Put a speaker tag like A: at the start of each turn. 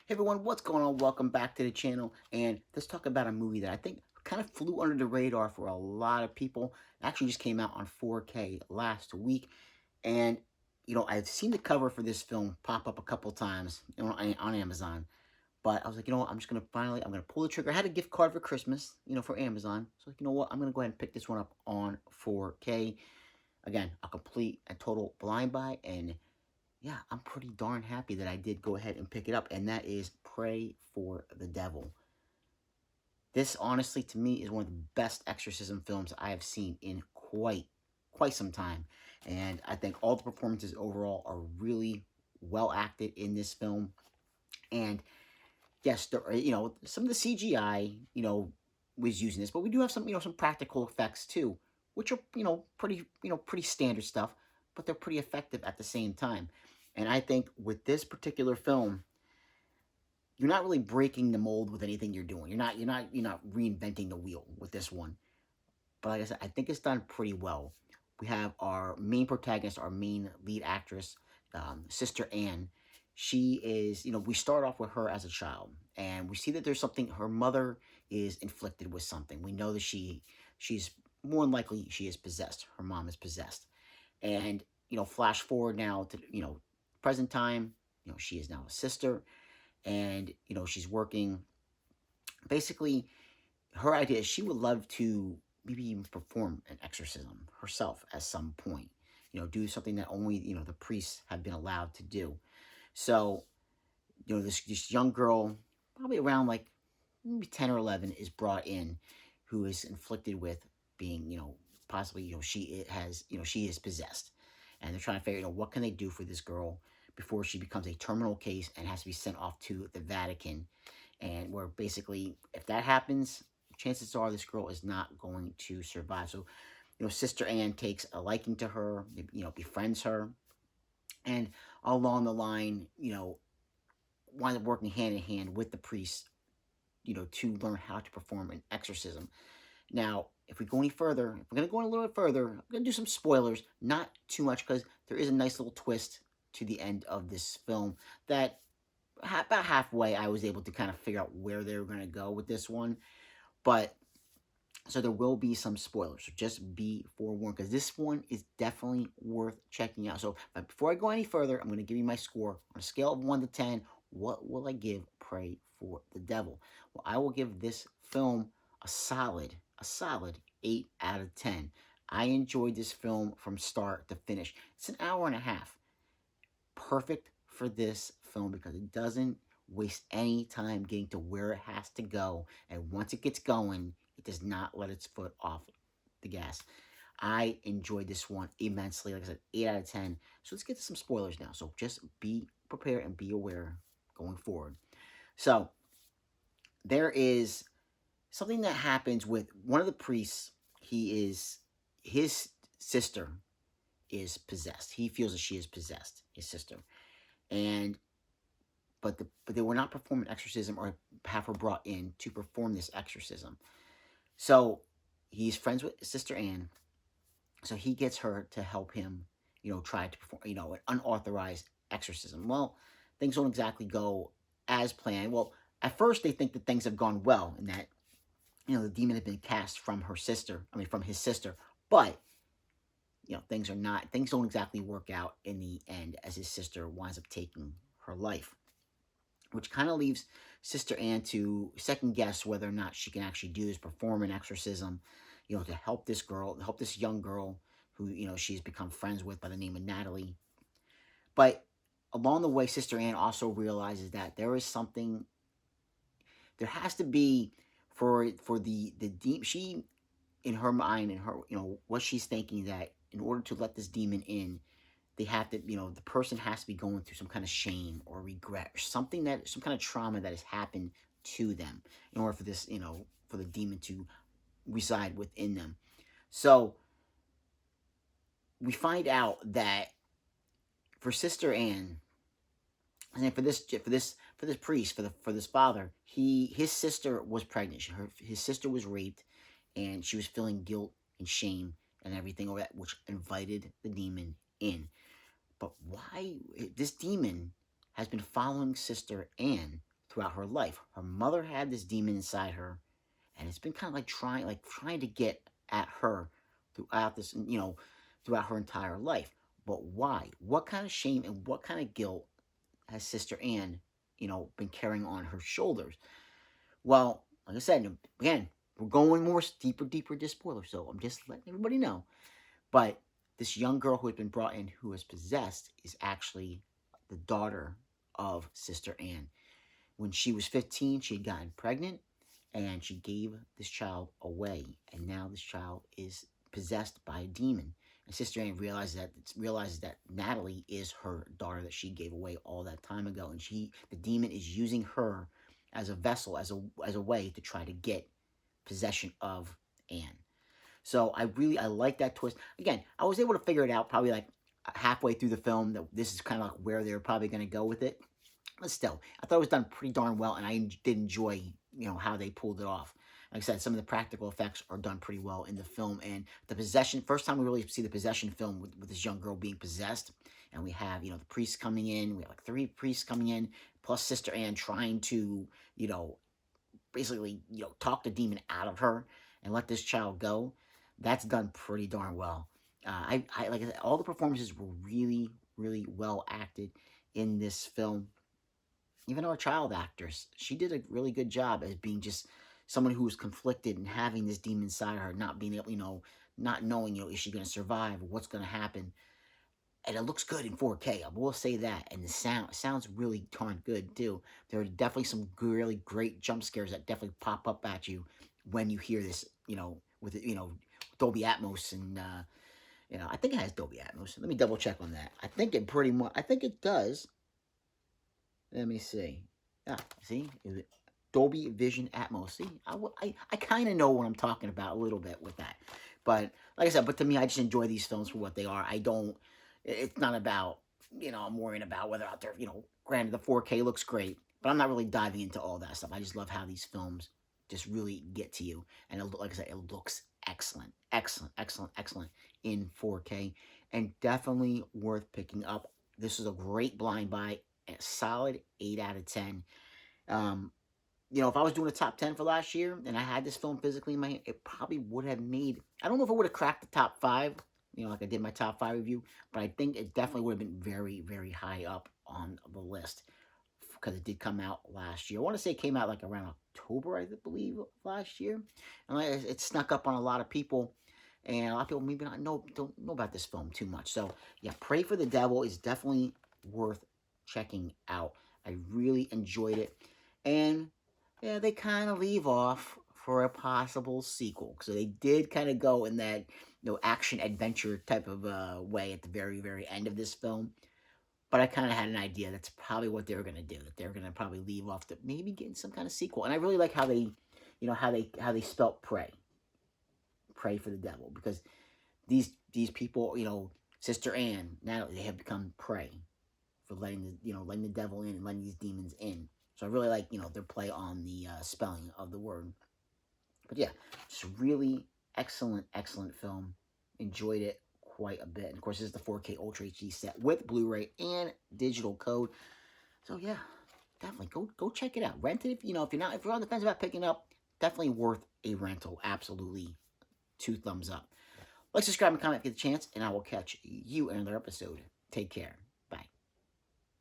A: Hey everyone, what's going on? Welcome back to the channel. And let's talk about a movie that I think kind of flew under the radar for a lot of people. It actually just came out on 4K last week. And, I've seen the cover for this film pop up a couple times on Amazon. But I was like, you know what? I'm going to pull the trigger. I had a gift card for Christmas, for Amazon. So, like, you know what? I'm going to go ahead and pick this one up on 4K. Again, a complete and total blind buy. And yeah, I'm pretty darn happy that I did go ahead and pick it up, and that is Pray for the Devil. This, honestly, to me, is one of the best exorcism films I have seen in quite some time, and I think all the performances overall are really well acted in this film. And yes, some of the CGI, was using this, but we do have some practical effects too, which are pretty standard stuff, but they're pretty effective at the same time. And I think with this particular film, you're not really breaking the mold with anything you're doing. You're not reinventing the wheel with this one. But like I said, I think it's done pretty well. We have our main protagonist, our main lead actress, Sister Anne. She is, we start off with her as a child, and we see that there's something. Her mother is inflicted with something. We know that she's more than likely she is possessed. Her mom is possessed, and flash forward now to present time. She is now a sister, and she's working. Basically, her idea is she would love to maybe even perform an exorcism herself at some point. Do something that only the priests have been allowed to do. So this young girl, probably around like maybe 10 or 11, is brought in, who is inflicted with being possibly she is possessed, and they're trying to figure what can they do for this girl before she becomes a terminal case and has to be sent off to the Vatican, and where basically if that happens, chances are this girl is not going to survive. So Sister Anne takes a liking to her, befriends her, and along the line, winds up working hand in hand with the priests, to learn how to perform an exorcism. Now, if we go any further, if we're going to go a little bit further, I'm going to do some spoilers, not too much, because there is a nice little twist to the end of this film that about halfway I was able to kind of figure out where they were going to go with this one. But so there will be some spoilers. So just be forewarned, because this one is definitely worth checking out. So before I go any further, I'm going to give you my score on a scale of 1 to 10. What will I give Pray for the Devil? Well, I will give this film a solid 8 out of 10. I enjoyed this film from start to finish. It's an hour and a half. Perfect for this film because it doesn't waste any time getting to where it has to go. And once it gets going, it does not let its foot off the gas. I enjoyed this one immensely. Like I said, 8 out of 10. So let's get to some spoilers now. So just be prepared and be aware going forward. So there is something that happens with one of the priests. His sister is possessed. He feels that she is possessed, his sister. And but they will not perform an exorcism or have her brought in to perform this exorcism. So he's friends with Sister Anne. So he gets her to help him, try to perform, an unauthorized exorcism. Well, things don't exactly go as planned. Well, at first they think that things have gone well and that, the demon had been cast from from his sister. But, things don't exactly work out in the end as his sister winds up taking her life, which kind of leaves Sister Anne to second guess whether or not she can actually do this, perform an exorcism, to help this girl, help this young girl who, she's become friends with by the name of Natalie. But along the way, Sister Anne also realizes that there has to be for the deep, she, in her mind, in her, what she's thinking, that in order to let this demon in, they have to, the person has to be going through some kind of shame or regret or some kind of trauma that has happened to them in order for this, for the demon to reside within them. So we find out that for Sister Anne, and for this priest, for this father, his sister was pregnant. His sister was raped, and she was feeling guilt and shame and everything over that, which invited the demon in. But why this demon has been following Sister Anne throughout her life. Her mother had this demon inside her, and it's been kind of like trying to get at her throughout this, throughout her entire life. But why? What kind of shame and what kind of guilt has Sister Anne, been carrying on her shoulders? Well, like I said, again, we're going more deeper into spoilers, so I'm just letting everybody know. But this young girl who had been brought in, who was possessed, is actually the daughter of Sister Anne. When she was 15, she had gotten pregnant, and she gave this child away, and now this child is possessed by a demon. And Sister Anne realizes that Natalie is her daughter that she gave away all that time ago, and the demon is using her as a vessel, as a way to try to get possession of Anne. So I like that twist. Again, I was able to figure it out probably like halfway through the film that this is kind of like where they're probably going to go with it. But still, I thought it was done pretty darn well, and I did enjoy, how they pulled it off. Like I said, some of the practical effects are done pretty well in the film, and the possession. First time we really see the possession film with this young girl being possessed, and we have the priests coming in. We have like 3 priests coming in, plus Sister Anne trying to basically talk the demon out of her and let this child go. That's done pretty darn well. I like I said, all the performances were really, really well acted in this film. Even our child actress, she did a really good job as being just someone who was conflicted and having this demon inside her, not being able, not knowing, is she going to survive? What's going to happen? And it looks good in 4K. I will say that. And the sounds really darn good too. There are definitely some really great jump scares that definitely pop up at you when you hear this, with Dolby Atmos, and I think it has Dolby Atmos. Let me double check on that. I think it does. Let me see. See? Dolby Vision Atmos. See? I kind of know what I'm talking about a little bit with that. But, like I said, to me, I just enjoy these films for what they are. It's not about, I'm worrying about whether out there, granted the 4K looks great, but I'm not really diving into all that stuff. I just love how these films just really get to you. And like I said, it looks excellent, excellent, excellent, excellent in 4K, and definitely worth picking up. This is a great blind buy, a solid 8 out of 10. If I was doing a top 10 for last year and I had this film physically in my hand, it probably would have made, I don't know if it would have cracked the top 5, like I did my top 5 review, but I think it definitely would have been very, very high up on the list because it did come out last year. I want to say it came out like around October, I believe, last year. And it snuck up on a lot of people. And a lot of people maybe don't know about this film too much. So, yeah, Pray for the Devil is definitely worth checking out. I really enjoyed it. And, yeah, they kind of leave off for a possible sequel. So they did kind of go in that action-adventure type of way at the very, very end of this film. But I kind of had an idea that's probably what they were going to do. That they're going to probably leave off to maybe getting some kind of sequel. And I really like how they, how they spelt pray. Pray for the devil, because these people, Sister Anne, Natalie, they have become prey for letting the devil in and letting these demons in. So I really like their play on the spelling of the word. But yeah, just really excellent film. Enjoyed it quite a bit. And of course, this is the 4K Ultra HD set with Blu-ray and digital code. So yeah, definitely go check it out. Rent it if you're on the fence about picking up. Definitely worth a rental. Absolutely. 2 thumbs up. Like, subscribe, and comment if you get the chance, and I will catch you in another episode. Take care.